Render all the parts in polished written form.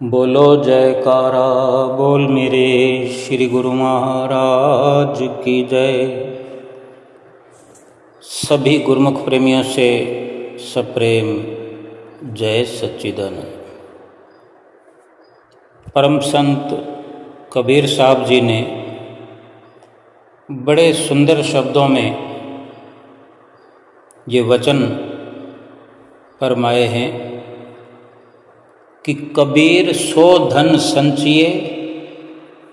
बोलो जयकारा बोल मेरे श्री गुरु महाराज की जय। सभी गुरुमुख प्रेमियों से सप्रेम जय सच्चिदानंद। परम संत कबीर साहब जी ने बड़े सुंदर शब्दों में ये वचन फरमाए हैं कि कबीर सो धन संचिए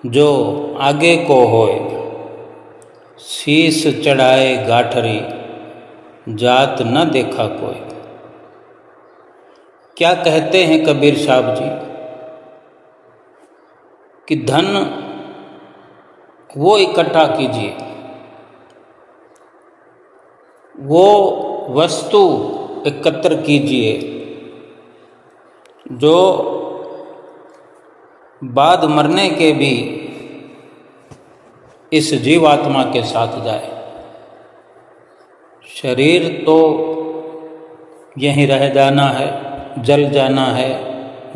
जो आगे को होए, शीस चढ़ाए गाठरी जात न देखा कोई। क्या कहते हैं कबीर साहब जी कि धन वो इकट्ठा कीजिए, वो वस्तु एकत्र कीजिए जो बाद मरने के भी इस जीवात्मा के साथ जाए। शरीर तो यहीं रह जाना है, जल जाना है,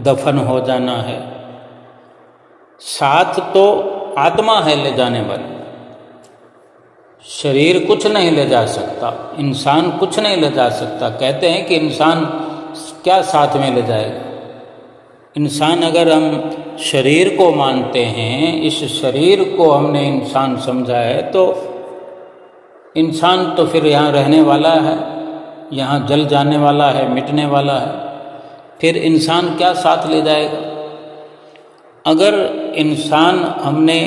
दफन हो जाना है। साथ तो आत्मा है ले जाने वाली। शरीर कुछ नहीं ले जा सकता, इंसान कुछ नहीं ले जा सकता। कहते हैं कि इंसान क्या साथ में ले जाएगा। इंसान अगर हम शरीर को मानते हैं, इस शरीर को हमने इंसान समझा है, तो इंसान तो फिर यहाँ रहने वाला है, यहाँ जल जाने वाला है, मिटने वाला है। फिर इंसान क्या साथ ले जाएगा। अगर इंसान हमने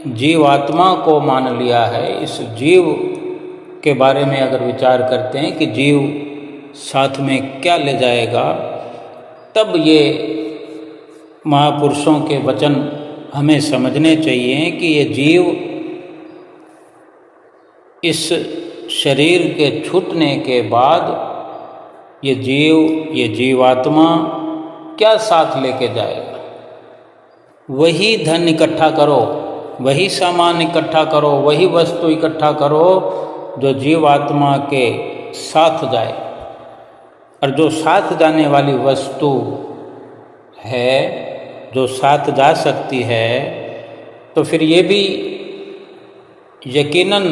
जीवात्मा को मान लिया है, इस जीव के बारे में अगर विचार करते हैं कि जीव साथ में क्या ले जाएगा, तब ये महापुरुषों के वचन हमें समझने चाहिए कि ये जीव इस शरीर के छूटने के बाद ये जीवात्मा क्या साथ लेके जाएगा। वही धन इकट्ठा करो, वही सामान इकट्ठा करो, वही वस्तु इकट्ठा करो जो जीवात्मा के साथ जाए। और जो साथ जाने वाली वस्तु है, जो साथ जा सकती है, तो फिर ये भी यकीनन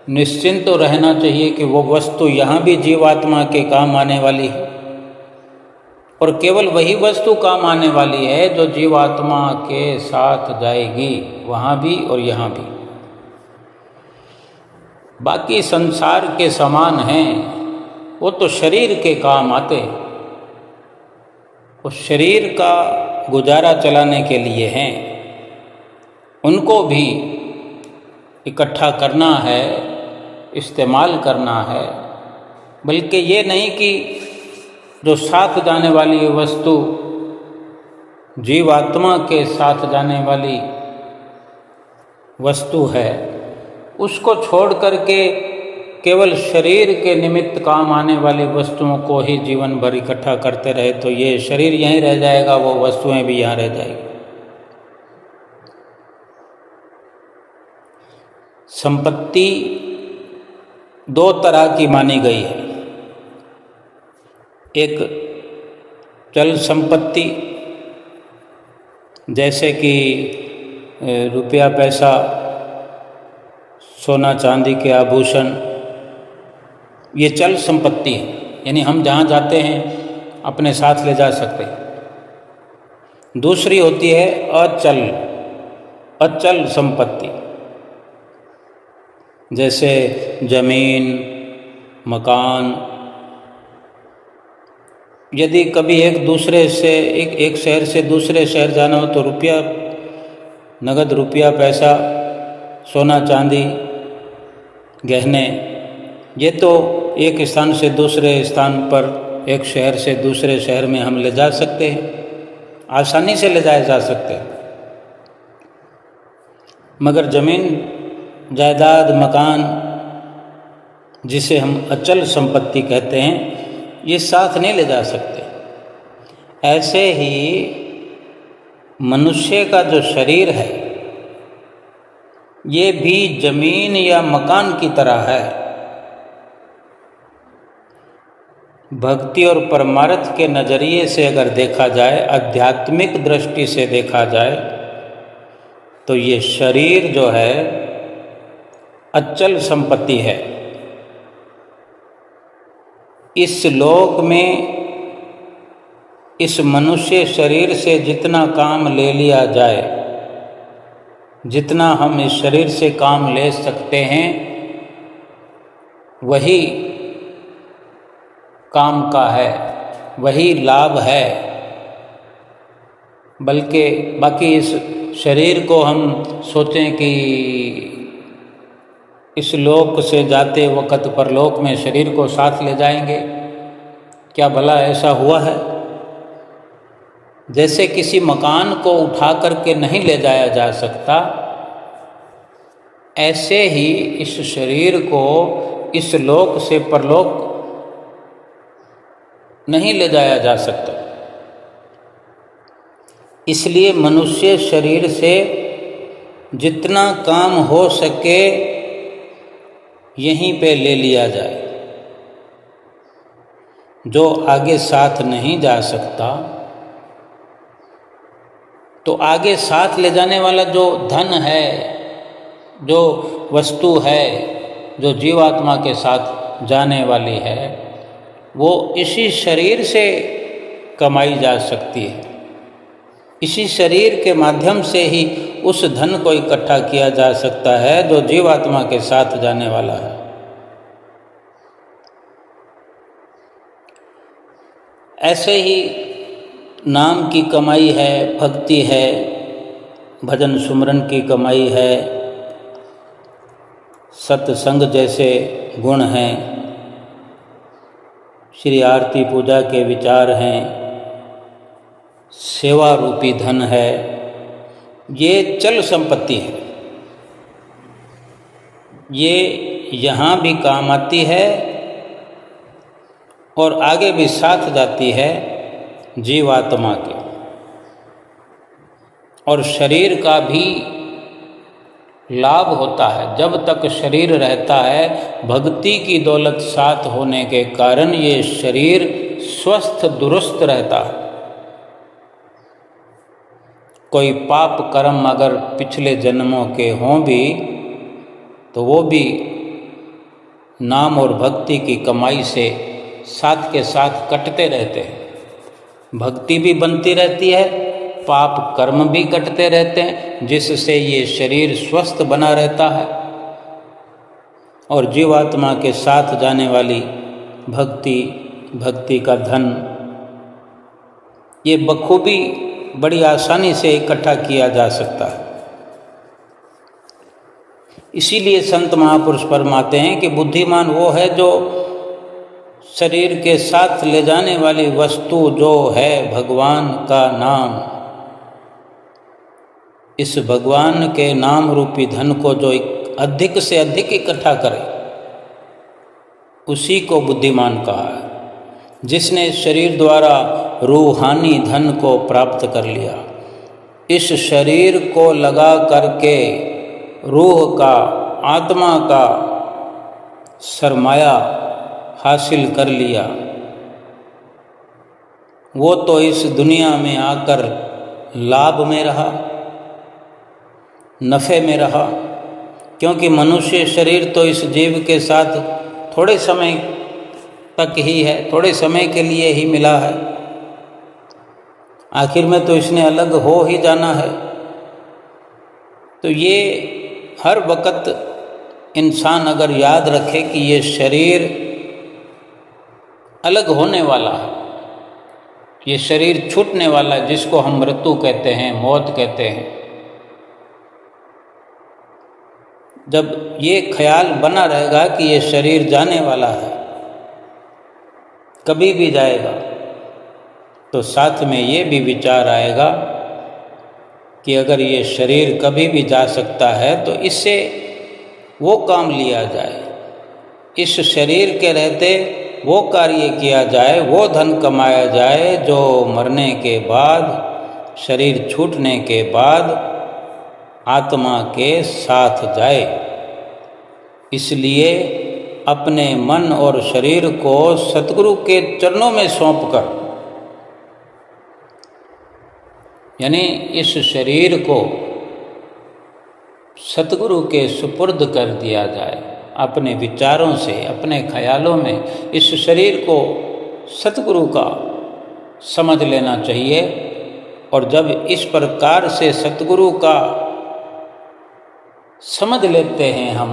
निश्चिंत तो रहना चाहिए कि वो वस्तु यहाँ भी जीवात्मा के काम आने वाली है। और केवल वही वस्तु काम आने वाली है जो जीवात्मा के साथ जाएगी, वहाँ भी और यहाँ भी। बाकी संसार के सामान हैं, वो तो शरीर के काम आते, उस शरीर का गुजारा चलाने के लिए हैं। उनको भी इकट्ठा करना है, इस्तेमाल करना है। बल्कि ये नहीं कि जो साथ जाने वाली वस्तु, जीवात्मा के साथ जाने वाली वस्तु है, उसको छोड़ करके केवल शरीर के निमित्त काम आने वाली वस्तुओं को ही जीवन भर इकट्ठा करते रहे, तो ये शरीर यहीं रह जाएगा, वो वस्तुएं भी यहाँ रह जाएगी। संपत्ति दो तरह की मानी गई है। एक चल संपत्ति, जैसे कि रुपया पैसा, सोना चांदी के आभूषण, ये चल संपत्ति है, यानी हम जहाँ जाते हैं अपने साथ ले जा सकते हैं। दूसरी होती है अचल संपत्ति, जैसे जमीन, मकान। यदि कभी एक शहर से दूसरे शहर जाना हो तो नगद रुपया पैसा, सोना चांदी, गहने, ये तो एक स्थान से दूसरे स्थान पर, एक शहर से दूसरे शहर में हम ले जा सकते हैं, आसानी से ले जाए जा सकते हैं। मगर जमीन, जायदाद, मकान, जिसे हम अचल संपत्ति कहते हैं, ये साथ नहीं ले जा सकते। ऐसे ही मनुष्य का जो शरीर है, ये भी जमीन या मकान की तरह है। भक्ति और परमार्थ के नज़रिए से अगर देखा जाए, आध्यात्मिक दृष्टि से देखा जाए, तो ये शरीर जो है अचल संपत्ति है। इस लोक में इस मनुष्य शरीर से जितना काम ले लिया जाए, जितना हम इस शरीर से काम ले सकते हैं, वही काम का है, वही लाभ है। बल्कि बाकी इस शरीर को हम सोचें कि इस लोक से जाते वक्त परलोक में शरीर को साथ ले जाएंगे, क्या भला ऐसा हुआ है? जैसे किसी मकान को उठा करके नहीं ले जाया जा सकता, ऐसे ही इस शरीर को इस लोक से परलोक नहीं ले जाया जा सकता। इसलिए मनुष्य शरीर से जितना काम हो सके यहीं पे ले लिया जाए। जो आगे साथ नहीं जा सकता, तो आगे साथ ले जाने वाला जो धन है, जो वस्तु है, जो जीवात्मा के साथ जाने वाली है, वो इसी शरीर से कमाई जा सकती है। इसी शरीर के माध्यम से ही उस धन को इकट्ठा किया जा सकता है जो जीवात्मा के साथ जाने वाला है। ऐसे ही नाम की कमाई है, भक्ति है, भजन सुमरन की कमाई है, सत्संग जैसे गुण हैं, श्री आरती पूजा के विचार हैं, सेवा रूपी धन है। ये चल संपत्ति है, ये यहाँ भी काम आती है और आगे भी साथ जाती है जीवात्मा के। और शरीर का भी लाभ होता है। जब तक शरीर रहता है, भक्ति की दौलत साथ होने के कारण ये शरीर स्वस्थ दुरुस्त रहता है। कोई पाप कर्म अगर पिछले जन्मों के हों भी, तो वो भी नाम और भक्ति की कमाई से साथ के साथ कटते रहते हैं। भक्ति भी बनती रहती है, पाप कर्म भी कटते रहते हैं, जिससे ये शरीर स्वस्थ बना रहता है। और जीवात्मा के साथ जाने वाली भक्ति का धन, ये बखूबी बड़ी आसानी से इकट्ठा किया जा सकता है। इसीलिए संत महापुरुष फरमाते हैं कि बुद्धिमान वो है जो शरीर के साथ ले जाने वाली वस्तु जो है भगवान का नाम, इस भगवान के नाम रूपी धन को जो अधिक से अधिक इकट्ठा करे, उसी को बुद्धिमान कहा है। जिसने शरीर द्वारा रूहानी धन को प्राप्त कर लिया, इस शरीर को लगा करके रूह का, आत्मा का सरमाया हासिल कर लिया, वो तो इस दुनिया में आकर लाभ में रहा, नफ़े में रहा। क्योंकि मनुष्य शरीर तो इस जीव के साथ थोड़े समय तक ही है, थोड़े समय के लिए ही मिला है। आखिर में तो इसने अलग हो ही जाना है। तो ये हर वक्त इंसान अगर याद रखे कि ये शरीर अलग होने वाला है, ये शरीर छूटने वाला है, जिसको हम मृत्यु कहते हैं, मौत कहते हैं। जब ये ख्याल बना रहेगा कि ये शरीर जाने वाला है, कभी भी जाएगा, तो साथ में ये भी विचार आएगा कि अगर ये शरीर कभी भी जा सकता है तो इससे वो काम लिया जाए, इस शरीर के रहते वो कार्य किया जाए, वो धन कमाया जाए जो मरने के बाद, शरीर छूटने के बाद आत्मा के साथ जाए। इसलिए अपने मन और शरीर को सतगुरु के चरणों में सौंपकर, यानी इस शरीर को सतगुरु के सुपुर्द कर दिया जाए। अपने विचारों से, अपने ख्यालों में इस शरीर को सतगुरु का समझ लेना चाहिए। और जब इस प्रकार से सतगुरु का समझ लेते हैं हम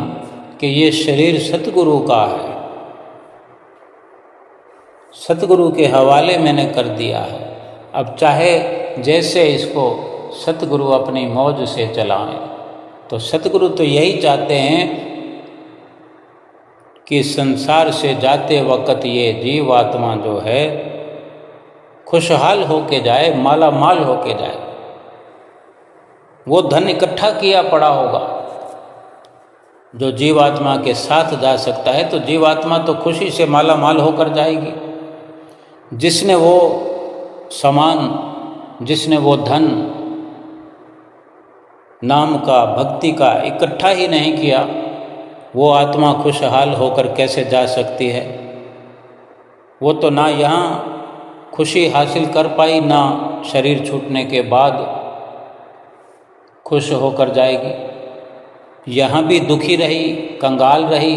कि ये शरीर सतगुरु का है, सतगुरु के हवाले मैंने कर दिया है, अब चाहे जैसे इसको सतगुरु अपनी मौज से चलाएं। तो सतगुरु तो यही चाहते हैं कि संसार से जाते वक्त ये जीवात्मा जो है खुशहाल होके जाए, माला माल होके जाए। वो धन इकट्ठा किया पड़ा होगा जो जीवात्मा के साथ जा सकता है, तो जीवात्मा तो खुशी से माला माल होकर जाएगी। जिसने वो सामान, जिसने वो धन नाम का, भक्ति का इकट्ठा ही नहीं किया, वो आत्मा खुशहाल होकर कैसे जा सकती है? वो तो ना यहाँ खुशी हासिल कर पाई, ना शरीर छूटने के बाद खुश होकर जाएगी। यहाँ भी दुखी रही, कंगाल रही,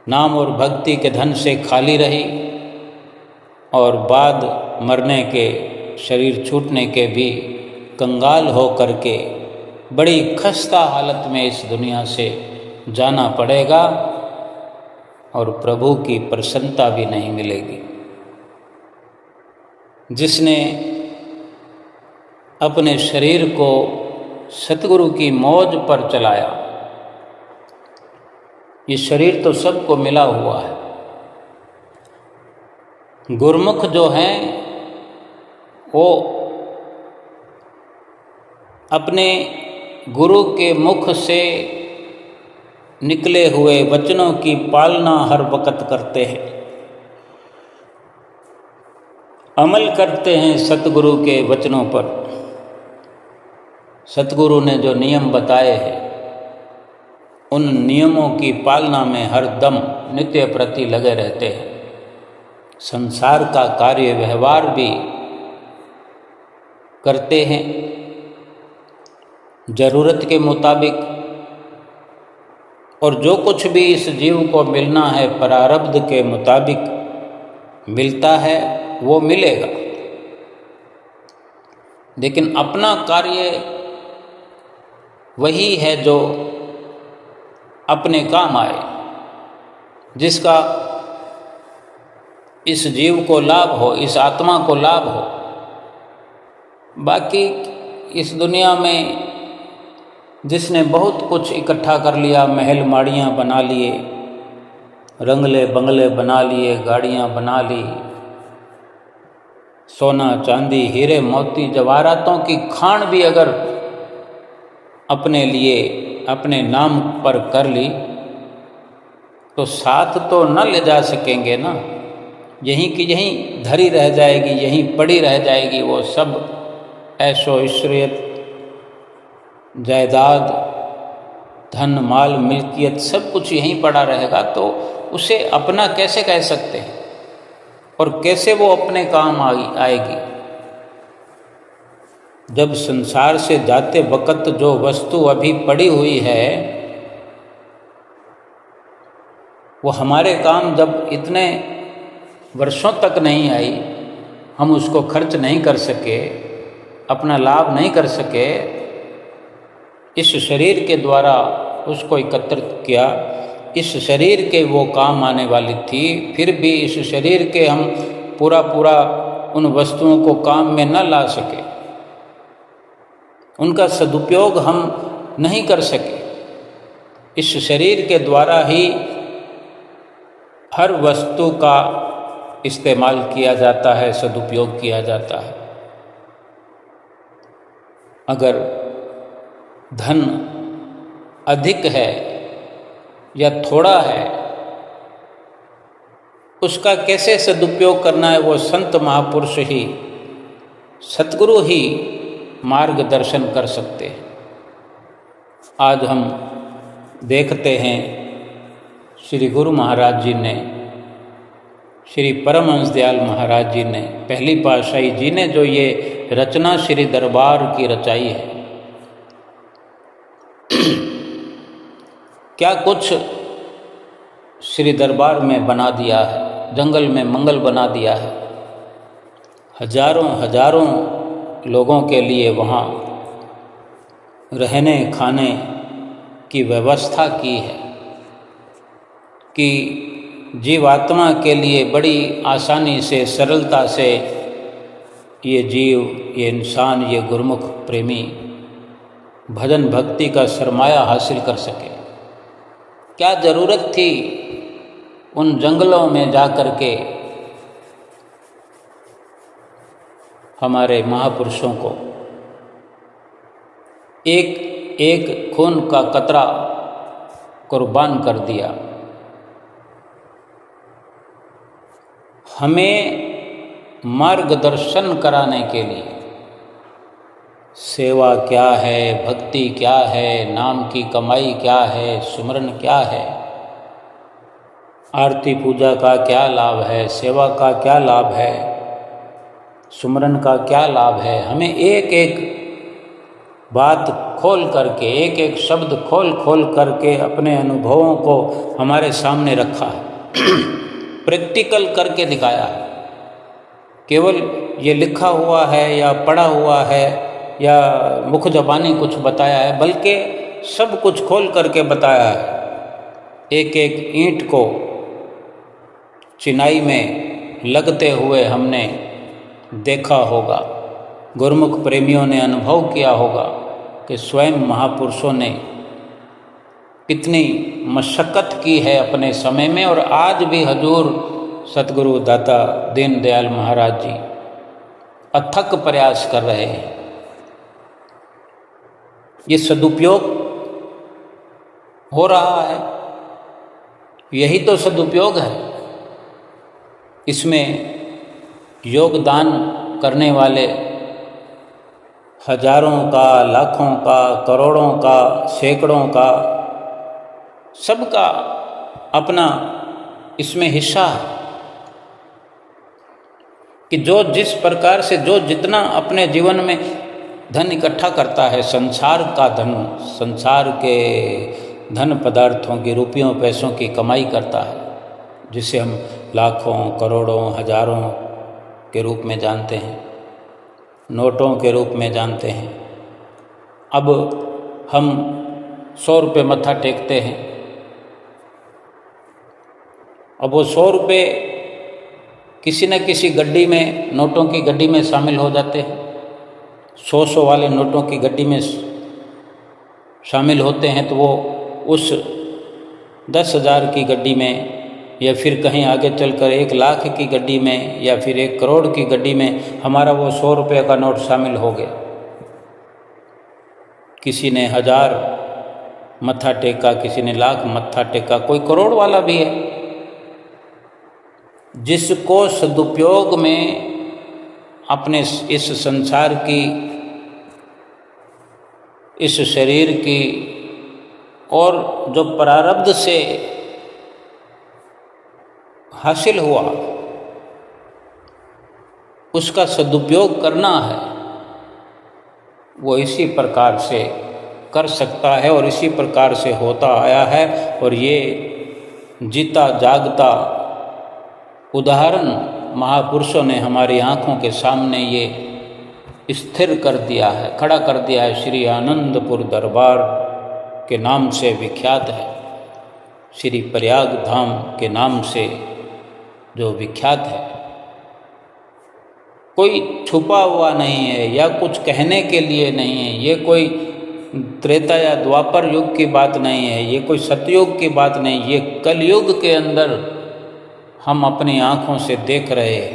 नाम और भक्ति के धन से खाली रही, और बाद मरने के, शरीर छूटने के भी कंगाल हो करके बड़ी खस्ता हालत में इस दुनिया से जाना पड़ेगा, और प्रभु की प्रसन्नता भी नहीं मिलेगी। जिसने अपने शरीर को सतगुरु की मौज पर चलाया, ये शरीर तो सबको मिला हुआ है। गुरमुख जो हैं वो अपने गुरु के मुख से निकले हुए वचनों की पालना हर वक्त करते हैं, अमल करते हैं सतगुरु के वचनों पर। सतगुरु ने जो नियम बताए हैं उन नियमों की पालना में हर दम नित्य प्रति लगे रहते हैं। संसार का कार्य व्यवहार भी करते हैं ज़रूरत के मुताबिक, और जो कुछ भी इस जीव को मिलना है प्रारब्ध के मुताबिक मिलता है, वो मिलेगा। लेकिन अपना कार्य वही है जो अपने काम आए, जिसका इस जीव को लाभ हो, इस आत्मा को लाभ हो। बाकी इस दुनिया में जिसने बहुत कुछ इकट्ठा कर लिया, महल माड़ियाँ बना लिए, रंगले बंगले बना लिए, गाड़ियाँ बना ली, सोना चांदी हीरे मोती जवाहरातों की खान भी अगर अपने लिए, अपने नाम पर कर ली, तो साथ तो न ले जा सकेंगे ना। यहीं की यहीं धरी रह जाएगी, यहीं पड़ी रह जाएगी। वो सब ऐशो इशरियत, जायदाद, धन माल मिल्कियत सब कुछ यहीं पड़ा रहेगा। तो उसे अपना कैसे कह सकते हैं, और कैसे वो अपने काम आएगी? जब संसार से जाते वक्त जो वस्तु अभी पड़ी हुई है, वो हमारे काम जब इतने वर्षों तक नहीं आई, हम उसको खर्च नहीं कर सके, अपना लाभ नहीं कर सके, इस शरीर के द्वारा उसको एकत्रित किया, इस शरीर के वो काम आने वाली थी, फिर भी इस शरीर के हम पूरा उन वस्तुओं को काम में न ला सके, उनका सदुपयोग हम नहीं कर सके। इस शरीर के द्वारा ही हर वस्तु का इस्तेमाल किया जाता है, सदुपयोग किया जाता है। अगर धन अधिक है या थोड़ा है, उसका कैसे सदुपयोग करना है, वो संत महापुरुष ही, सतगुरु ही मार्गदर्शन कर सकते हैं। आज हम देखते हैं श्री गुरु महाराज जी ने, श्री परमहंस दयाल महाराज जी ने, पहली पातशाही जी ने जो ये रचना श्री दरबार की रचाई है, क्या कुछ श्री दरबार में बना दिया है, जंगल में मंगल बना दिया है। हजारों हजारों लोगों के लिए वहाँ रहने खाने की व्यवस्था की है कि जीवात्मा के लिए बड़ी आसानी से, सरलता से ये जीव, ये इंसान, ये गुरुमुख प्रेमी भजन भक्ति का सरमाया हासिल कर सके। क्या ज़रूरत थी उन जंगलों में जाकर के हमारे महापुरुषों को एक एक खून का कतरा कुर्बान कर दिया। हमें मार्गदर्शन कराने के लिए, सेवा क्या है, भक्ति क्या है, नाम की कमाई क्या है, सुमरन क्या है, आरती पूजा का क्या लाभ है, सेवा का क्या लाभ है, सुमरन का क्या लाभ है, हमें एक एक बात खोल करके, एक एक शब्द खोल खोल करके अपने अनुभवों को हमारे सामने रखा है, प्रैक्टिकल करके दिखाया है। केवल ये लिखा हुआ है या पढ़ा हुआ है या मुख ज़बानी कुछ बताया है, बल्कि सब कुछ खोल करके बताया है। एक एक ईंट को चिनाई में लगते हुए हमने देखा होगा, गुरुमुख प्रेमियों ने अनुभव किया होगा कि स्वयं महापुरुषों ने कितनी मशक्क़त की है अपने समय में, और आज भी हजूर सतगुरु दाता दीन दयाल महाराज जी अथक प्रयास कर रहे हैं। ये सदुपयोग हो रहा है, यही तो सदुपयोग है। इसमें योगदान करने वाले हजारों का, लाखों का, करोड़ों का, सैकड़ों का, सबका अपना इसमें हिस्सा है कि जो जिस प्रकार से, जो जितना अपने जीवन में धन इकट्ठा करता है, संसार का धन, संसार के धन पदार्थों की, रुपयों पैसों की कमाई करता है, जिसे हम लाखों, करोड़ों, हजारों के रूप में जानते हैं, नोटों के रूप में जानते हैं। अब हम 100 रुपये मत्था टेकते हैं, अब वो 100 रुपये किसी न किसी गड्डी में, नोटों की गड्डी में शामिल हो जाते हैं, 100 वाले नोटों की गड्डी में शामिल होते हैं, तो वो उस 10,000 की गड्डी में, या फिर कहीं आगे चलकर 1 लाख की गड्डी में, या फिर 1 करोड़ की गड्डी में हमारा वो 100 रुपये का नोट शामिल हो गया। किसी ने 1000 मत्था टेका, किसी ने लाख मत्था टेका, कोई करोड़ वाला भी है। जिसको सदुपयोग में अपने इस संसार की, इस शरीर की, और जो प्रारब्ध से हासिल हुआ उसका सदुपयोग करना है, वो इसी प्रकार से कर सकता है और इसी प्रकार से होता आया है। और ये जीता जागता उदाहरण महापुरुषों ने हमारी आँखों के सामने ये स्थिर कर दिया है, खड़ा कर दिया है। श्री आनंदपुर दरबार के नाम से विख्यात है, श्री प्रयाग धाम के नाम से जो विख्यात है, कोई छुपा हुआ नहीं है या कुछ कहने के लिए नहीं है। ये कोई त्रेता या द्वापर युग की बात नहीं है, ये कोई सतयुग की बात नहीं, ये कलयुग के अंदर हम अपनी आँखों से देख रहे हैं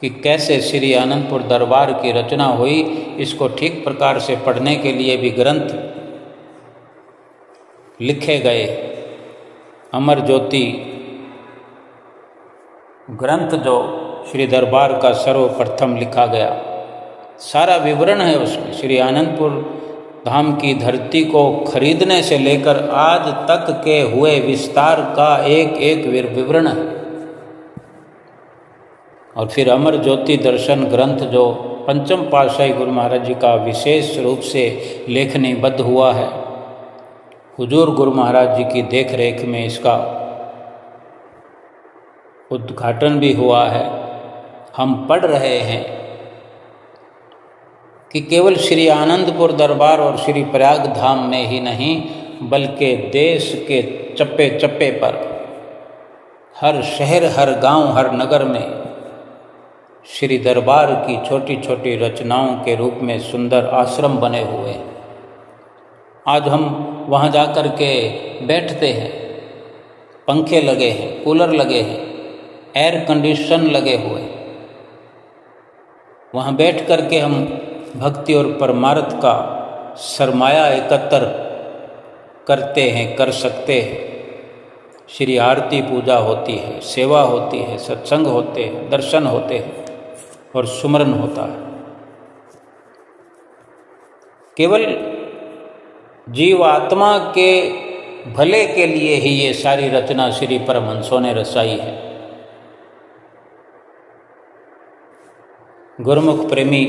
कि कैसे श्री आनंदपुर दरबार की रचना हुई। इसको ठीक प्रकार से पढ़ने के लिए भी ग्रंथ लिखे गए। अमर ज्योति ग्रंथ जो श्री दरबार का सर्वप्रथम लिखा गया, सारा विवरण है उसमें। श्री आनंदपुर धाम की धरती को खरीदने से लेकर आज तक के हुए विस्तार का एक एक विवरण है। और फिर अमर ज्योति दर्शन ग्रंथ जो पंचम पातशाही गुरु महाराज जी का विशेष रूप से लेखनीबद्ध हुआ है, हुजूर गुरु महाराज जी की देख रेख में इसका उद्घाटन भी हुआ है। हम पढ़ रहे हैं कि केवल श्री आनंदपुर दरबार और श्री प्रयाग धाम में ही नहीं, बल्कि देश के चप्पे चप्पे पर, हर शहर, हर गांव, हर नगर में श्री दरबार की छोटी छोटी रचनाओं के रूप में सुंदर आश्रम बने हुए हैं। आज हम वहाँ जा कर के बैठते हैं, पंखे लगे हैं, कूलर लगे हैं, एयर कंडीशन लगे हुए हैं। वहाँ बैठ कर के हम भक्ति और परमार्थ का सरमाया एकत्र करते हैं, कर सकते हैं। श्री आरती पूजा होती है, सेवा होती है, सत्संग होते हैं, दर्शन होते हैं और सुमरन होता है। केवल जीवात्मा के भले के लिए ही ये सारी रचना श्री परमहंसों ने रचाई है। गुरुमुख प्रेमी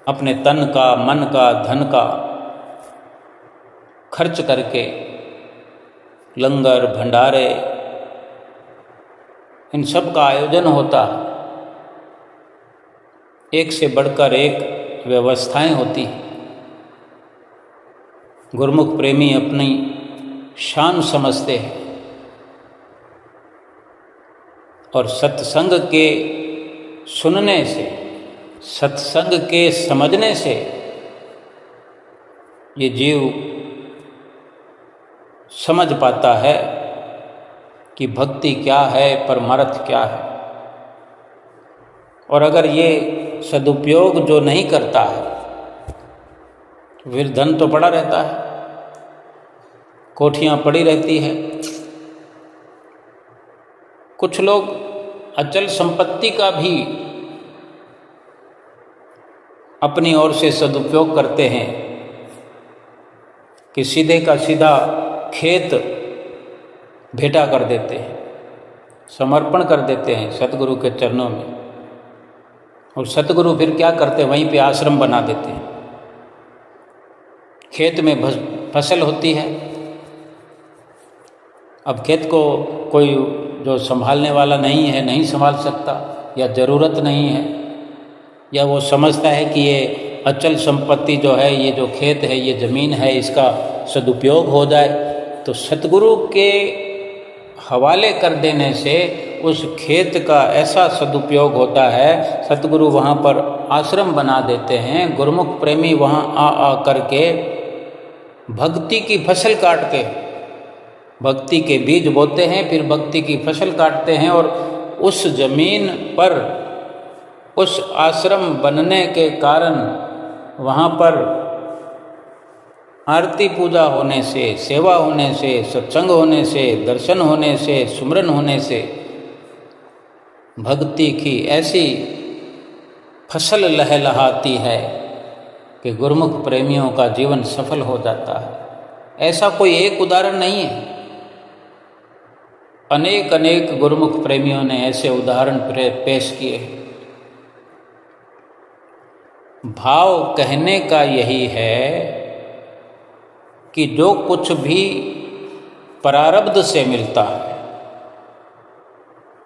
अपने तन का, मन का, धन का खर्च करके लंगर, भंडारे, इन सब का आयोजन होता है। एक से बढ़कर एक व्यवस्थाएं होती हैं। गुरुमुख प्रेमी अपनी शान समझते हैं और सत्संग के सुनने से, सत्संग के समझने से ये जीव समझ पाता है कि भक्ति क्या है, परमार्थ क्या है। और अगर ये सदुपयोग जो नहीं करता है तो फिर धन तो पड़ा रहता है, कोठियाँ पड़ी रहती है। कुछ लोग अचल संपत्ति का भी अपनी ओर से सदुपयोग करते हैं कि सीधे का सीधा खेत भेंटा कर देते हैं, समर्पण कर देते हैं सतगुरु के चरणों में। और सतगुरु फिर क्या करते हैं, वहीं पे आश्रम बना देते हैं। खेत में फसल होती है। अब खेत को कोई जो संभालने वाला नहीं है, नहीं संभाल सकता, या ज़रूरत नहीं है, या वो समझता है कि ये अचल संपत्ति जो है, ये जो खेत है, ये ज़मीन है, इसका सदुपयोग हो जाए, तो सतगुरु के हवाले कर देने से उस खेत का ऐसा सदुपयोग होता है। सतगुरु वहाँ पर आश्रम बना देते हैं। गुरुमुख प्रेमी वहाँ आ करके भक्ति की फसल काट के, भक्ति के बीज बोते हैं, फिर भक्ति की फसल काटते हैं। और उस जमीन पर उस आश्रम बनने के कारण वहाँ पर आरती पूजा होने से, सेवा होने से, सत्संग होने से, दर्शन होने से, सुमरन होने से भक्ति की ऐसी फसल लहलहाती है कि गुरुमुख प्रेमियों का जीवन सफल हो जाता है। ऐसा कोई एक उदाहरण नहीं है, अनेक अनेक गुरुमुख प्रेमियों ने ऐसे उदाहरण पेश किए हैं। भाव कहने का यही है कि जो कुछ भी प्रारब्ध से मिलता है,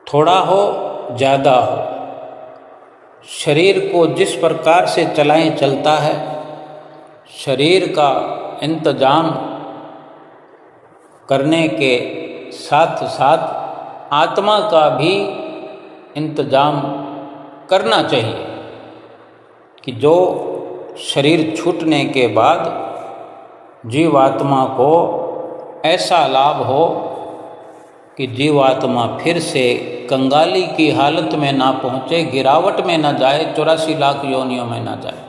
थोड़ा हो ज़्यादा हो, शरीर को जिस प्रकार से चलाएं चलता है, शरीर का इंतजाम करने के साथ साथ आत्मा का भी इंतजाम करना चाहिए कि जो शरीर छूटने के बाद जीवात्मा को ऐसा लाभ हो कि जीवात्मा फिर से कंगाली की हालत में ना पहुँचे, गिरावट में ना जाए, 84 लाख योनियों में ना जाए।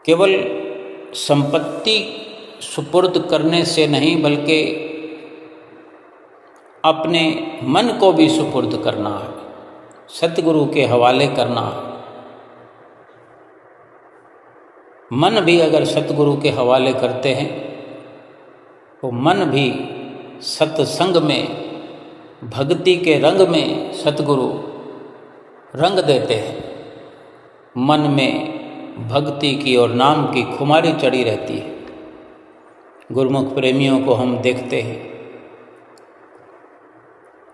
केवल संपत्ति सुपुर्द करने से नहीं, बल्कि अपने मन को भी सुपुर्द करना है, सतगुरु के हवाले करना है। मन भी अगर सतगुरु के हवाले करते हैं तो मन भी सत्संग में, भक्ति के रंग में सतगुरु रंग देते हैं। मन में भक्ति की और नाम की खुमारी चढ़ी रहती है। गुरुमुख प्रेमियों को हम देखते हैं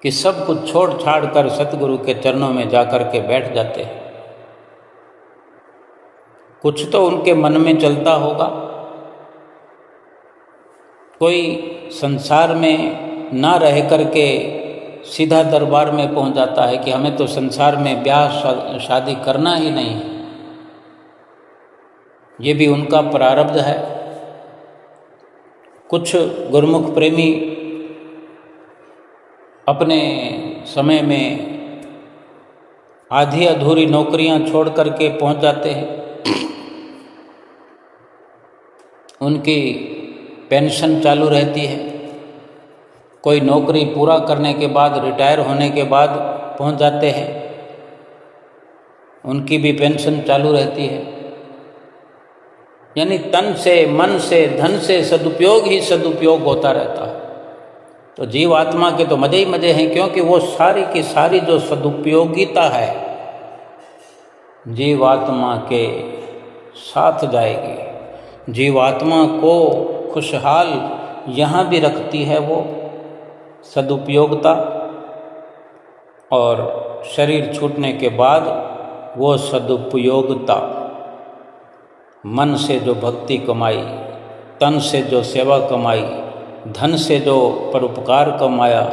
कि सब कुछ छोड़ छाड़ कर सतगुरु के चरणों में जाकर के बैठ जाते हैं। कुछ तो उनके मन में चलता होगा, कोई संसार में ना रह कर के सीधा दरबार में पहुंच जाता है कि हमें तो संसार में ब्याह शादी करना ही नहीं है। ये भी उनका प्रारब्ध है। कुछ गुरुमुख प्रेमी अपने समय में आधी अधूरी नौकरियां छोड़ करके पहुंच जाते हैं। उनकी पेंशन चालू रहती है। कोई नौकरी पूरा करने के बाद, रिटायर होने के बाद पहुंच जाते हैं, उनकी भी पेंशन चालू रहती है। यानी तन से, मन से, धन से सदुपयोग ही सदुपयोग होता रहता है। तो जीव आत्मा के तो मजे ही मजे हैं, क्योंकि वो सारी की सारी जो सदुपयोगिता है जीवात्मा के साथ जाएगी। जीवात्मा को खुशहाल यहाँ भी रखती है वो सदुपयोगिता, और शरीर छूटने के बाद वो सदुपयोगिता मन से जो भक्ति कमाई, तन से जो सेवा कमाई, धन से जो परोपकार कमाया,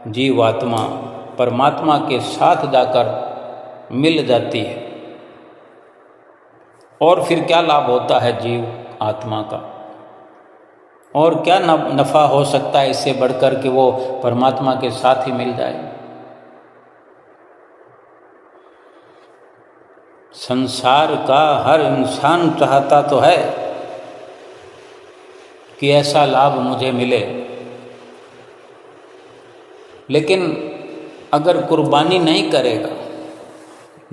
जीवात्मा परमात्मा के साथ जाकर मिल जाती है। और फिर क्या लाभ होता है जीव आत्मा का, और क्या नफ़ा हो सकता है इससे बढ़कर कि वो परमात्मा के साथ ही मिल जाए। संसार का हर इंसान चाहता तो है कि ऐसा लाभ मुझे मिले, लेकिन अगर कुर्बानी नहीं करेगा,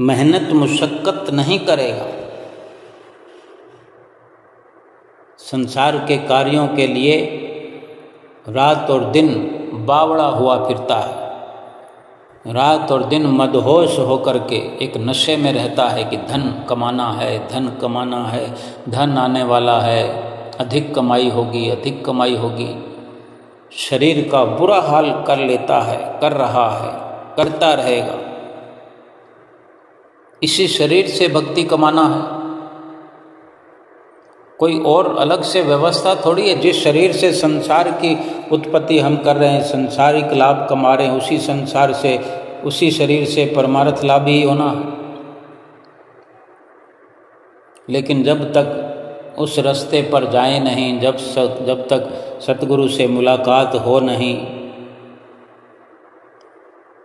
मेहनत मुशक्क़त नहीं करेगा, संसार के कार्यों के लिए रात और दिन बावड़ा हुआ फिरता है, रात और दिन मदहोश होकर के एक नशे में रहता है कि धन कमाना है, धन कमाना है, धन आने वाला है, अधिक कमाई होगी, अधिक कमाई होगी। शरीर का बुरा हाल कर लेता है, कर रहा है, करता रहेगा। इसी शरीर से भक्ति कमाना है, कोई और अलग से व्यवस्था थोड़ी है। जिस शरीर से संसार की उत्पत्ति हम कर रहे हैं, संसारिक लाभ कमा रहे हैं, उसी संसार से, उसी शरीर से परमार्थ लाभ ही होना है। लेकिन जब तक उस रास्ते पर जाए नहीं, जब तक सतगुरु से मुलाकात हो नहीं,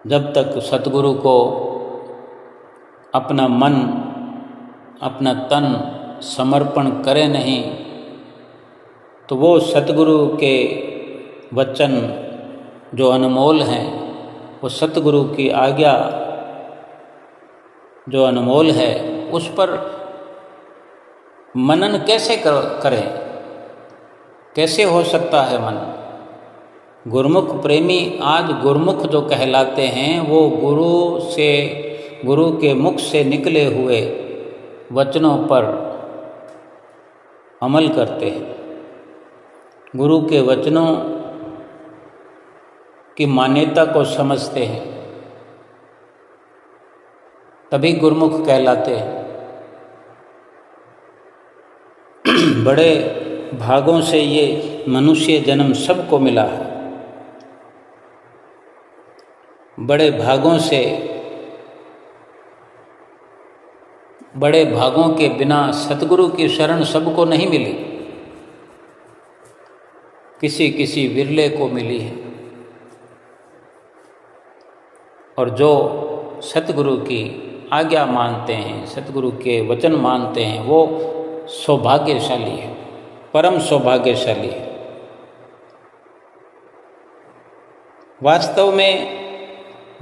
जब तक सतगुरु को अपना मन, अपना तन समर्पण करे नहीं, तो वो सतगुरु के वचन जो अनमोल हैं, वो सतगुरु की आज्ञा जो अनमोल है, उस पर मनन कैसे करें? कैसे हो सकता है मन? गुरुमुख प्रेमी आज गुरुमुख जो कहलाते हैं, वो गुरु के मुख से निकले हुए वचनों पर अमल करते हैं। गुरु के वचनों की मान्यता को समझते हैं, तभी गुरुमुख कहलाते हैं। बड़े भागों से ये मनुष्य जन्म सबको मिला है, बड़े भागों से, बड़े भागों के बिना सतगुरु की शरण सबको नहीं मिली, किसी किसी विरले को मिली है। और जो सतगुरु की आज्ञा मानते हैं, सतगुरु के वचन मानते हैं, वो सौभाग्यशाली है, परम सौभाग्यशाली है। वास्तव में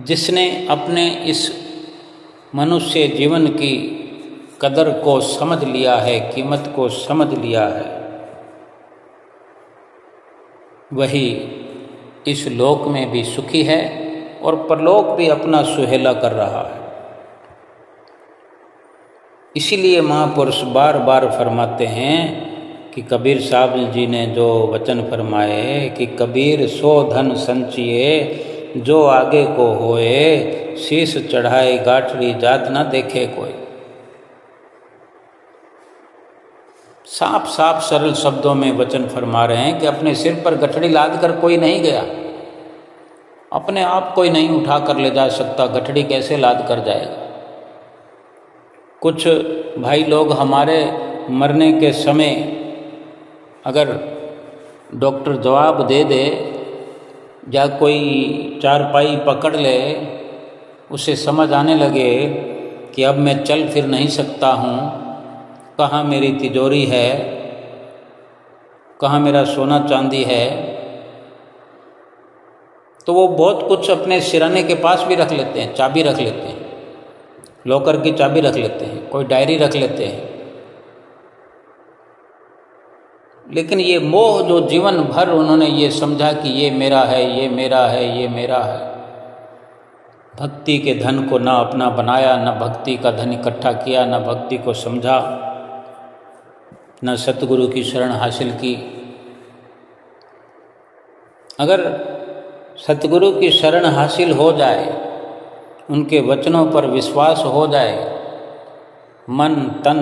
जिसने अपने इस मनुष्य जीवन की कदर को समझ लिया है, कीमत को समझ लिया है, वही इस लोक में भी सुखी है और परलोक भी अपना सुहेला कर रहा है। इसीलिए महापुरुष बार बार फरमाते हैं कि कबीर साहब जी ने जो वचन फरमाए कि कबीर सो धन संचिए जो आगे को होए, शीश चढ़ाए गाठड़ी जात ना देखे कोई। साफ साफ सरल शब्दों में वचन फरमा रहे हैं कि अपने सिर पर गठड़ी लाद कर कोई नहीं गया, अपने आप कोई नहीं उठा कर ले जा सकता, गठड़ी कैसे लाद कर जाएगा। कुछ भाई लोग हमारे मरने के समय अगर डॉक्टर जवाब दे दे या कोई चारपाई पकड़ ले, उसे समझ आने लगे कि अब मैं चल फिर नहीं सकता हूँ, कहाँ मेरी तिजोरी है, कहाँ मेरा सोना चांदी है, तो वो बहुत कुछ अपने सिराने के पास भी रख लेते हैं, चाबी रख लेते हैं, लॉकर की चाबी रख लेते हैं, कोई डायरी रख लेते हैं। लेकिन ये मोह जो जीवन भर उन्होंने ये समझा कि ये मेरा है, ये मेरा है, ये मेरा है, भक्ति के धन को ना अपना बनाया, ना भक्ति का धन इकट्ठा किया, ना भक्ति को समझा, ना सतगुरु की शरण हासिल की। अगर सतगुरु की शरण हासिल हो जाए, उनके वचनों पर विश्वास हो जाए, मन तन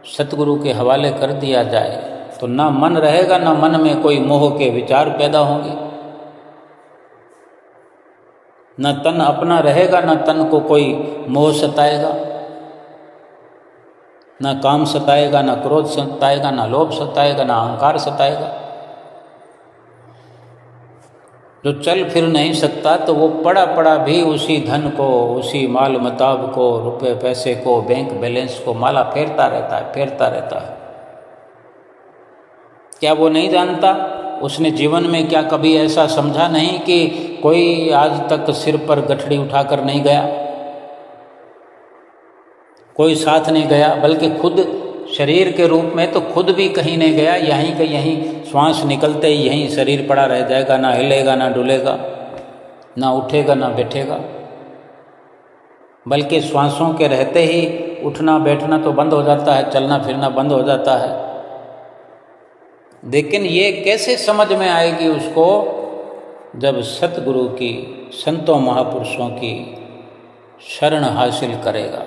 सतगुरु के हवाले कर दिया जाए, तो ना मन रहेगा, ना मन में कोई मोह के विचार पैदा होंगे, न तन अपना रहेगा, न तन को कोई मोह सताएगा, न काम सताएगा, न क्रोध सताएगा, न लोभ सताएगा, न अहंकार सताएगा। जो चल फिर नहीं सकता तो वो पड़ा पड़ा भी उसी धन को, उसी माल मताब को, रुपए पैसे को, बैंक बैलेंस को माला फेरता रहता है, फेरता रहता है। क्या वो नहीं जानता? उसने जीवन में क्या कभी ऐसा समझा नहीं कि कोई आज तक सिर पर गठड़ी उठाकर नहीं गया, कोई साथ नहीं गया, बल्कि खुद शरीर के रूप में तो खुद भी कहीं नहीं गया, यहीं के यहीं श्वास निकलते ही यहीं शरीर पड़ा रह जाएगा, ना हिलेगा, ना डुलेगा, ना उठेगा, ना बैठेगा, बल्कि श्वासों के रहते ही उठना बैठना तो बंद हो जाता है, चलना फिरना बंद हो जाता है। लेकिन ये कैसे समझ में आएगी उसको? जब सतगुरु की, संतों महापुरुषों की शरण हासिल करेगा,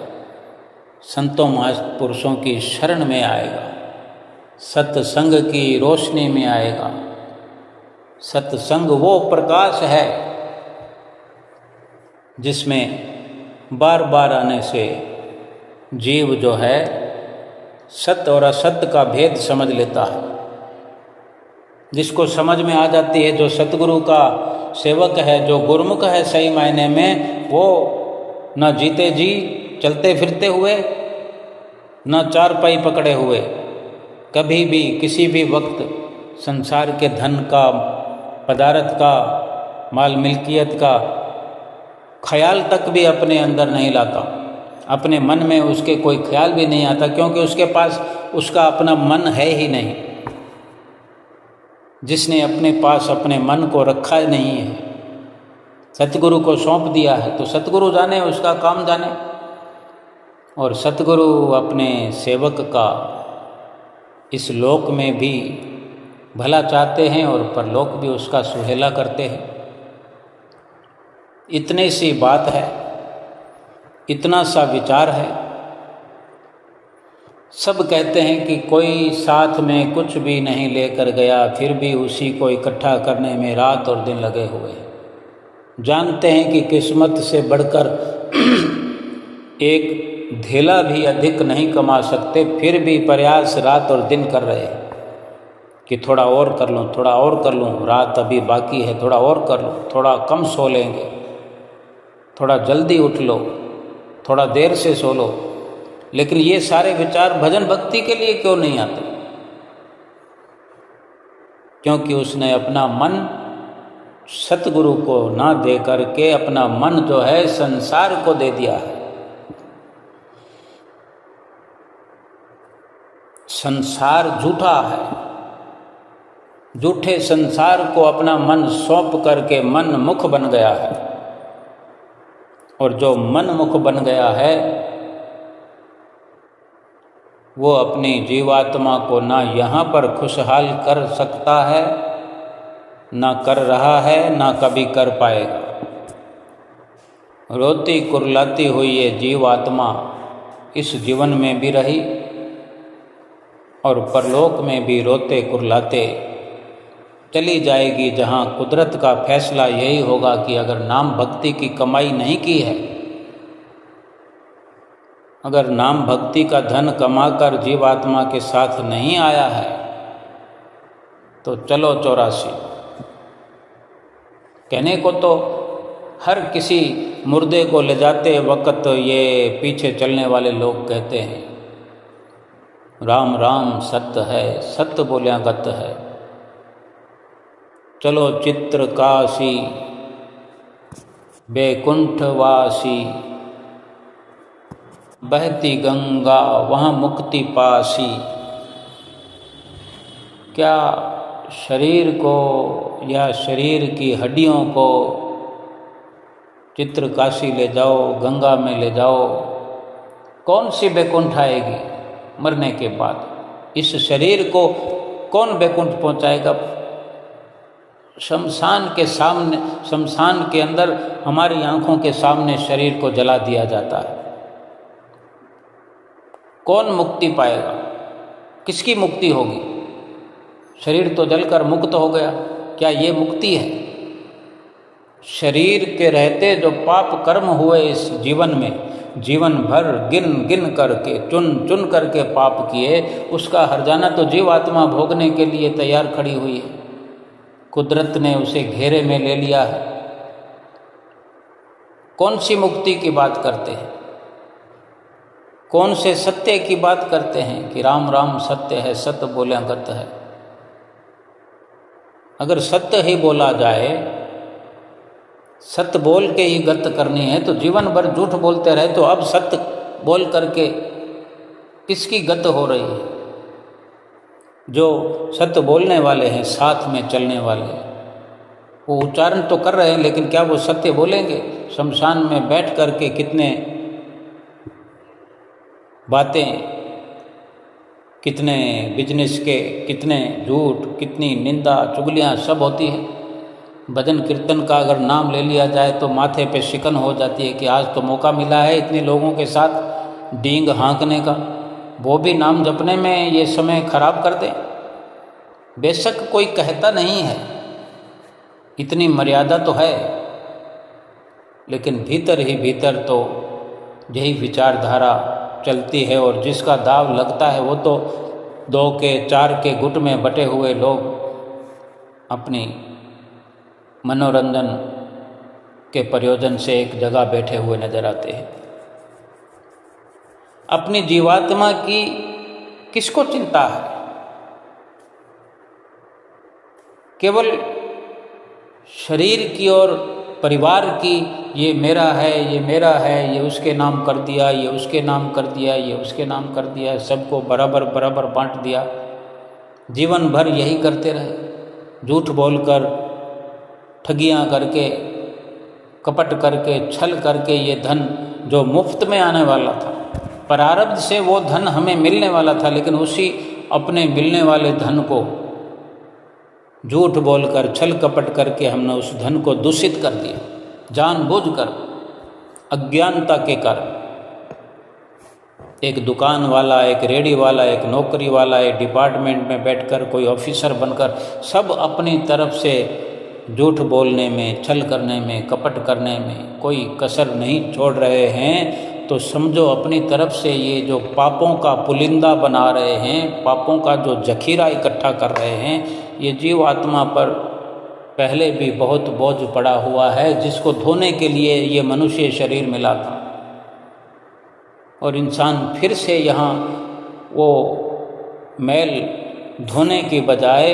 संतों महापुरुषों की शरण में आएगा, सत्संग की रोशनी में आएगा। सत्संग वो प्रकाश है जिसमें बार बार आने से जीव जो है सत्य और असत्य का भेद समझ लेता है। जिसको समझ में आ जाती है, जो सतगुरु का सेवक है, जो गुरुमुख है सही मायने में, वो न जीते जी चलते फिरते हुए, न चारपाई पकड़े हुए, कभी भी किसी भी वक्त संसार के धन का, पदार्थ का, माल मिल्कियत का ख्याल तक भी अपने अंदर नहीं लाता। अपने मन में उसके कोई ख्याल भी नहीं आता, क्योंकि उसके पास उसका अपना मन है ही नहीं। जिसने अपने पास अपने मन को रखा नहीं है, सतगुरु को सौंप दिया है, तो सतगुरु जाने, उसका काम जाने। और सतगुरु अपने सेवक का इस लोक में भी भला चाहते हैं और परलोक भी उसका सुहेला करते हैं। इतनी सी बात है, इतना सा विचार है। सब कहते हैं कि कोई साथ में कुछ भी नहीं लेकर गया, फिर भी उसी को इकट्ठा करने में रात और दिन लगे हुए हैं। जानते हैं कि किस्मत से बढ़कर एक धेला भी अधिक नहीं कमा सकते, फिर भी प्रयास रात और दिन कर रहे हैं कि थोड़ा और कर लूँ, थोड़ा और कर लूँ, रात अभी बाकी है, थोड़ा और कर लूँ, थोड़ा कम सो लेंगे, थोड़ा जल्दी उठ लो, थोड़ा देर से सो लो। लेकिन ये सारे विचार भजन भक्ति के लिए क्यों नहीं आते? क्योंकि उसने अपना मन सतगुरु को ना दे करके अपना मन जो है संसार को दे दिया है। संसार झूठा है, झूठे संसार को अपना मन सौंप करके मन मुख बन गया है। और जो मन मुख बन गया है वो अपनी जीवात्मा को ना यहाँ पर खुशहाल कर सकता है, ना कर रहा है, ना कभी कर पाएगा। रोती कुरलाती हुई ये जीवात्मा इस जीवन में भी रही और परलोक में भी रोते कुरलाते चली जाएगी, जहाँ कुदरत का फैसला यही होगा कि अगर नाम भक्ति की कमाई नहीं की है, अगर नाम भक्ति का धन कमाकर जीवात्मा के साथ नहीं आया है तो चलो 84। कहने को तो हर किसी मुर्दे को ले जाते वक्त ये पीछे चलने वाले लोग कहते हैं राम राम सत्य है, सत्य बोलिया गत है। चलो चित्र काशी बैकुंठवासी, बहती गंगा वहाँ मुक्ति पासी। क्या शरीर को या शरीर की हड्डियों को चित्र काशी ले जाओ, गंगा में ले जाओ, कौन सी बैकुंठ आएगी मरने के बाद? इस शरीर को कौन बैकुंठ पहुंचाएगा? शमशान के सामने, शमशान के अंदर हमारी आंखों के सामने शरीर को जला दिया जाता है। कौन मुक्ति पाएगा? किसकी मुक्ति होगी? शरीर तो जलकर मुक्त हो गया, क्या ये मुक्ति है? शरीर के रहते जो पाप कर्म हुए इस जीवन में, जीवन भर गिन गिन करके चुन चुन करके पाप किए, उसका हर्जाना तो जीवात्मा भोगने के लिए तैयार खड़ी हुई है। कुदरत ने उसे घेरे में ले लिया है। कौन सी मुक्ति की बात करते हैं? कौन से सत्य की बात करते हैं कि राम राम सत्य है, सत्य बोले गत है? अगर सत्य ही बोला जाए, सत्य बोल के ही गत करनी है तो जीवन भर झूठ बोलते रहे तो अब सत्य बोल करके किसकी गत हो रही है? जो सत्य बोलने वाले हैं, साथ में चलने वाले, वो उच्चारण तो कर रहे हैं लेकिन क्या वो सत्य बोलेंगे? शमशान में बैठ करके कितने बातें, कितने बिजनेस के, कितने झूठ, कितनी निंदा चुगलियाँ सब होती है। भजन कीर्तन का अगर नाम ले लिया जाए तो माथे पे शिकन हो जाती है कि आज तो मौका मिला है इतने लोगों के साथ डींग हाँकने का, वो भी नाम जपने में ये समय खराब कर दें। बेशक कोई कहता नहीं है, इतनी मर्यादा तो है, लेकिन भीतर ही भीतर तो यही विचारधारा चलती है और जिसका दाव लगता है वो तो 2 के 4 के गुट में बटे हुए लोग अपनी मनोरंजन के प्रयोजन से एक जगह बैठे हुए नजर आते हैं। अपनी जीवात्मा की किसको चिंता है? केवल शरीर की और परिवार की, ये मेरा है, ये मेरा है, ये उसके नाम कर दिया, ये उसके नाम कर दिया, ये उसके नाम कर दिया, सबको बराबर बराबर बांट दिया। जीवन भर यही करते रहे, झूठ बोलकर, ठगियाँ करके, कपट करके, छल करके। ये धन जो मुफ्त में आने वाला था, प्रारब्ध से वो धन हमें मिलने वाला था, लेकिन उसी अपने मिलने वाले धन को झूठ बोलकर, छल कपट करके हमने उस धन को दूषित कर दिया, जानबूझकर, अज्ञानता के कारण। एक दुकान वाला, एक रेडी वाला, एक नौकरी वाला, एक डिपार्टमेंट में बैठकर, कोई ऑफिसर बनकर, सब अपनी तरफ से झूठ बोलने में, छल करने में, कपट करने में कोई कसर नहीं छोड़ रहे हैं। तो समझो अपनी तरफ से ये जो पापों का पुलिंदा बना रहे हैं, पापों का जो जखीरा इकट्ठा कर रहे हैं, ये जीव आत्मा पर पहले भी बहुत बोझ पड़ा हुआ है, जिसको धोने के लिए ये मनुष्य शरीर मिला था। और इंसान फिर से यहाँ वो मैल धोने की बजाय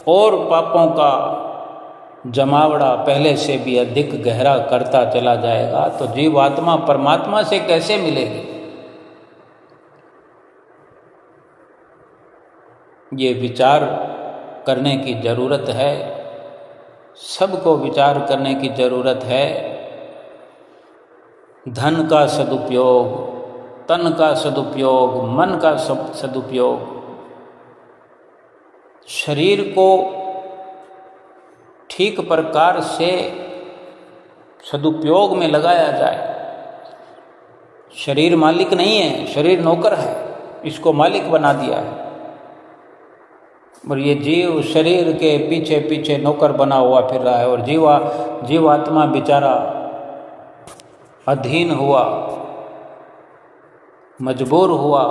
और पापों का जमावड़ा पहले से भी अधिक गहरा करता चला जाएगा, तो जीवात्मा परमात्मा से कैसे मिलेगी? ये विचार करने की ज़रूरत है, सबको विचार करने की ज़रूरत है। धन का सदुपयोग, तन का सदुपयोग, मन का सदुपयोग, शरीर को ठीक प्रकार से सदुपयोग में लगाया जाए। शरीर मालिक नहीं है, शरीर नौकर है, इसको मालिक बना दिया है। और ये जीव शरीर के पीछे पीछे नौकर बना हुआ फिर रहा है, और जीवात्मा बेचारा अधीन हुआ, मजबूर हुआ,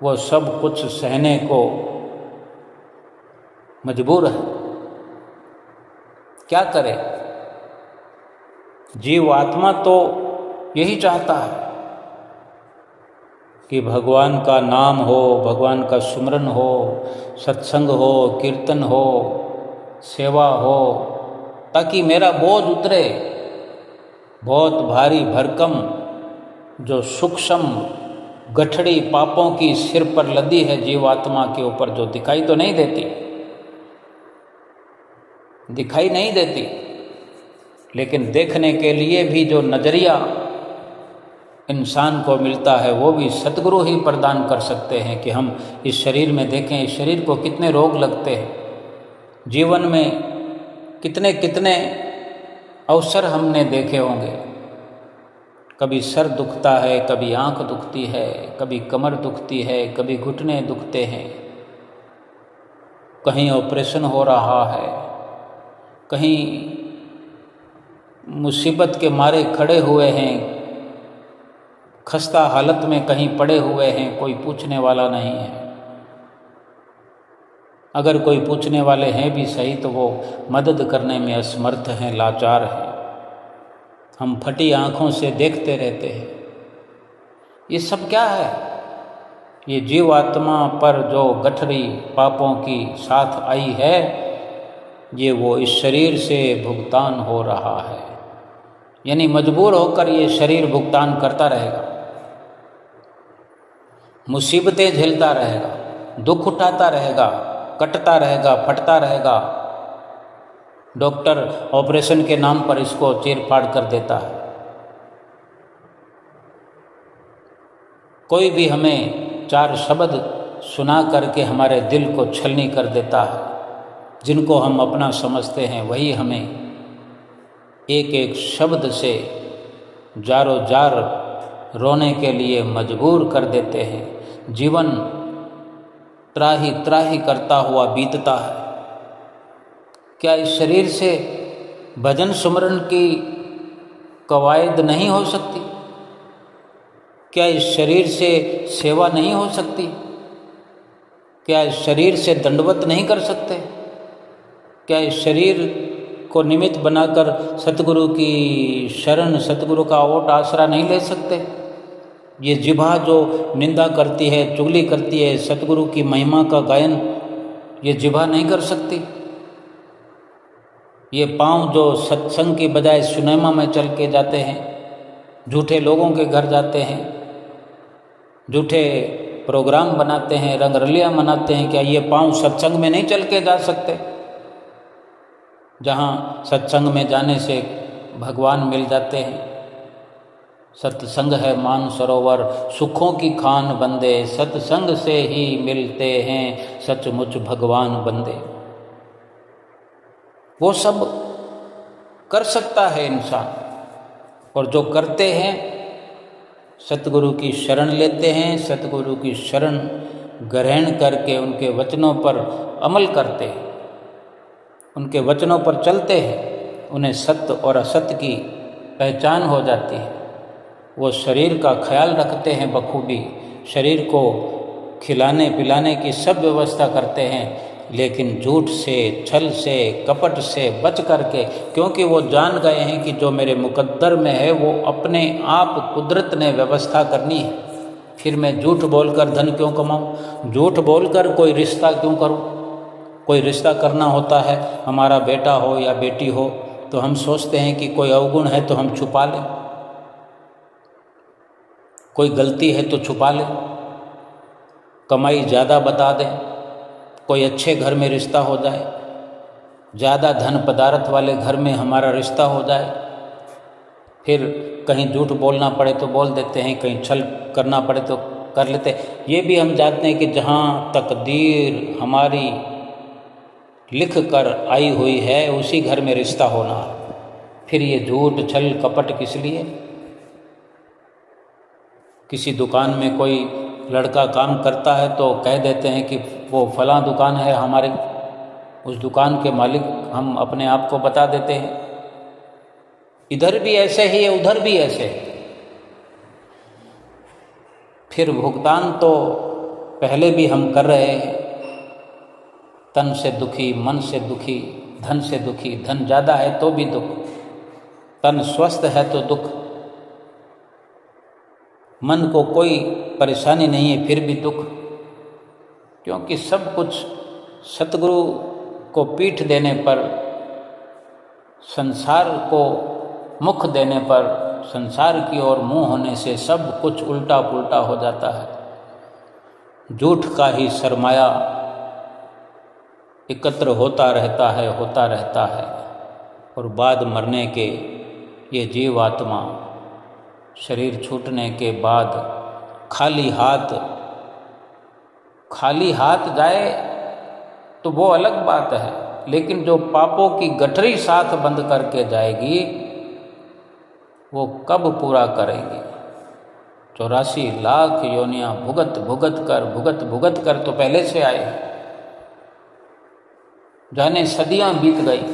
वो सब कुछ सहने को मजबूर है। क्या करे? जीवात्मा तो यही चाहता है कि भगवान का नाम हो, भगवान का सुमरन हो, सत्संग हो, कीर्तन हो, सेवा हो, ताकि मेरा बोझ उतरे। बहुत भारी भरकम जो सूक्ष्म गठड़ी पापों की सिर पर लदी है जीवात्मा के ऊपर, जो दिखाई तो नहीं देती, दिखाई नहीं देती, लेकिन देखने के लिए भी जो नज़रिया इंसान को मिलता है वो भी सतगुरु ही प्रदान कर सकते हैं कि हम इस शरीर में देखें, इस शरीर को कितने रोग लगते हैं। जीवन में कितने कितने अवसर हमने देखे होंगे। कभी सर दुखता है, कभी आंख दुखती है, कभी कमर दुखती है, कभी घुटने दुखते हैं, कहीं ऑपरेशन हो रहा है, कहीं मुसीबत के मारे खड़े हुए हैं, खस्ता हालत में कहीं पड़े हुए हैं, कोई पूछने वाला नहीं है। अगर कोई पूछने वाले हैं भी सही तो वो मदद करने में असमर्थ हैं, लाचार हैं। हम फटी आँखों से देखते रहते हैं। ये सब क्या है? ये जीवात्मा पर जो गठरी पापों की साथ आई है, ये वो इस शरीर से भुगतान हो रहा है। यानी मजबूर होकर ये शरीर भुगतान करता रहेगा, मुसीबतें झेलता रहेगा, दुख उठाता रहेगा, कटता रहेगा, फटता रहेगा। डॉक्टर ऑपरेशन के नाम पर इसको चीर-फाड़ कर देता है। कोई भी हमें चार शब्द सुना करके हमारे दिल को छलनी कर देता है। जिनको हम अपना समझते हैं वही हमें एक एक शब्द से जारो जार रोने के लिए मजबूर कर देते हैं। जीवन त्राही त्राही करता हुआ बीतता है। क्या इस शरीर से भजन सुमरन की कवायद नहीं हो सकती? क्या इस शरीर से सेवा नहीं हो सकती? क्या इस शरीर से दंडवत नहीं कर सकते? क्या इस शरीर को निमित्त बनाकर सतगुरु की शरण, सतगुरु का ओट आसरा नहीं ले सकते? ये जिह्वा जो निंदा करती है, चुगली करती है, सतगुरु की महिमा का गायन ये जिह्वा नहीं कर सकती? ये पाँव जो सत्संग की बजाय सिनेमा में चल के जाते हैं, झूठे लोगों के घर जाते हैं, झूठे प्रोग्राम बनाते हैं, रंगरलियाँ मनाते हैं, क्या ये पाँव सत्संग में नहीं चल के जा सकते? जहाँ सत्संग में जाने से भगवान मिल जाते हैं। सत्संग है मान सरोवर, सुखों की खान बंदे, सत्संग से ही मिलते हैं सचमुच भगवान बंदे। वो सब कर सकता है इंसान, और जो करते हैं सतगुरु की शरण लेते हैं, सतगुरु की शरण ग्रहण करके उनके वचनों पर अमल करते हैं, उनके वचनों पर चलते हैं, उन्हें सत्य और असत्य की पहचान हो जाती है। वो शरीर का ख्याल रखते हैं बखूबी, शरीर को खिलाने पिलाने की सब व्यवस्था करते हैं, लेकिन झूठ से, छल से, कपट से बच करके, क्योंकि वो जान गए हैं कि जो मेरे मुकद्दर में है वो अपने आप कुदरत ने व्यवस्था करनी है। फिर मैं झूठ बोलकर धन क्यों कमाऊं? झूठ बोलकर कोई रिश्ता क्यों करूं? कोई रिश्ता करना होता है, हमारा बेटा हो या बेटी हो, तो हम सोचते हैं कि कोई अवगुण है तो हम छुपा लें, कोई गलती है तो छुपा लें, कमाई ज़्यादा बता दें, कोई अच्छे घर में रिश्ता हो जाए, ज़्यादा धन पदार्थ वाले घर में हमारा रिश्ता हो जाए, फिर कहीं झूठ बोलना पड़े तो बोल देते हैं, कहीं छल करना पड़े तो कर लेते हैं। ये भी हम जानते हैं कि जहाँ तकदीर हमारी लिख कर आई हुई है उसी घर में रिश्ता होना है। फिर ये झूठ छल कपट किस लिए? किसी दुकान में कोई लड़का काम करता है तो कह देते हैं कि वो फलां दुकान है हमारे, उस दुकान के मालिक हम अपने आप को बता देते हैं। इधर भी ऐसे ही है, उधर भी ऐसे है। फिर भुगतान तो पहले भी हम कर रहे हैं, तन से दुखी, मन से दुखी, धन से दुखी। धन ज़्यादा है तो भी दुख, तन स्वस्थ है तो दुख, मन को कोई परेशानी नहीं है फिर भी दुख, क्योंकि सब कुछ सतगुरु को पीठ देने पर, संसार को मुख देने पर, संसार की ओर मुंह होने से सब कुछ उल्टा पुल्टा हो जाता है। झूठ का ही सरमाया एकत्र होता रहता है और बाद मरने के ये जीव आत्मा शरीर छूटने के बाद खाली हाथ जाए तो वो अलग बात है, लेकिन जो पापों की गठरी साथ बंद करके जाएगी वो कब पूरा करेगी? 84 लाख योनियां भुगत कर तो पहले से आए, जाने सदियां बीत गई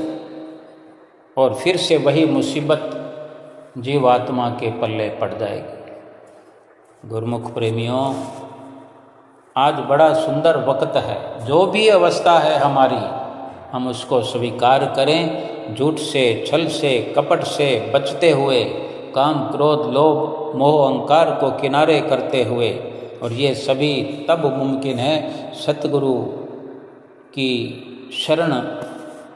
और फिर से वही मुसीबत जीवात्मा के पल्ले पड़ जाएगी। गुरुमुख प्रेमियों, आज बड़ा सुंदर वक्त है। जो भी अवस्था है हमारी, हम उसको स्वीकार करें। झूठ से, छल से, कपट से बचते हुए, काम, क्रोध, लोभ, मोह, अहंकार को किनारे करते हुए, और ये सभी तब मुमकिन है सतगुरु की शरण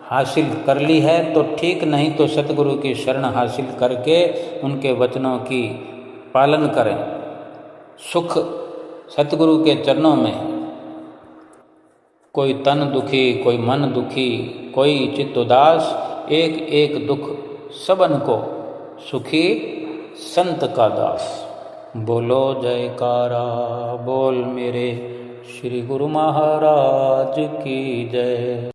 हासिल कर ली है तो ठीक, नहीं तो सतगुरु की शरण हासिल करके उनके वचनों की पालन करें। सुख सतगुरु के चरणों में। कोई तन दुखी, कोई मन दुखी, कोई चित्त उदास, एक एक दुख सबन को, सुखी संत का दास। बोलो जयकारा बोल मेरे श्री गुरु महाराज की जय।